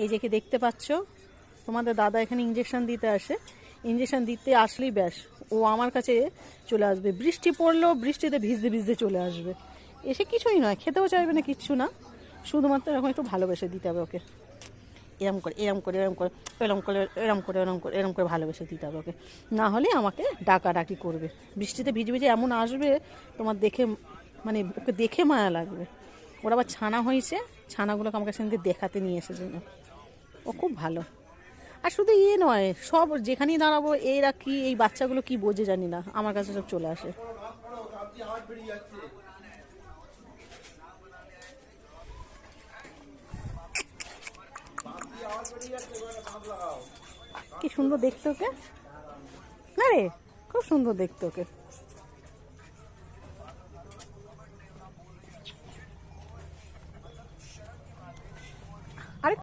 এই যে কি দেখতে পাচ্ছ, তোমাদের দাদা এখানে ইঞ্জেকশন দিতে আসে, ইঞ্জেকশন দিতে আসলেই ব্যাস ও আমার কাছে চলে আসবে। বৃষ্টি পড়লেও বৃষ্টিতে ভিজতে ভিজতে চলে আসবে, এসে কিছুই নয়, খেতেও চাইবে না, কিচ্ছু না, শুধুমাত্র এরকম একটু ভালোবেসে দিতে হবে ওকে। এরম করে এরম করে এরম করে এরম করে এরম করে এরম করে এরম করে ভালোবেসে দিতে হবে ওকে, না হলে আমাকে ডাকাডাকি করবে। বৃষ্টিতে ভিজে ভিজে এমন আসবে তোমার দেখে, মানে ওকে দেখে মায়া লাগবে। ওর আবার ছানা হয়েছে, ছানাগুলোকে আমাকে সঙ্গে দেখাতে নিয়ে এসেছে, ও খুব ভালো। আর শুধু ইয়ে নয়, সব যেখানেই দাঁড়াবো এরা কি, এই বাচ্চাগুলো কি বোঝে জানি না, আমার কাছে সব চলে আসে। কি সুন্দর দেখতে ওকে, না রে, খুব সুন্দর দেখতে ওকে।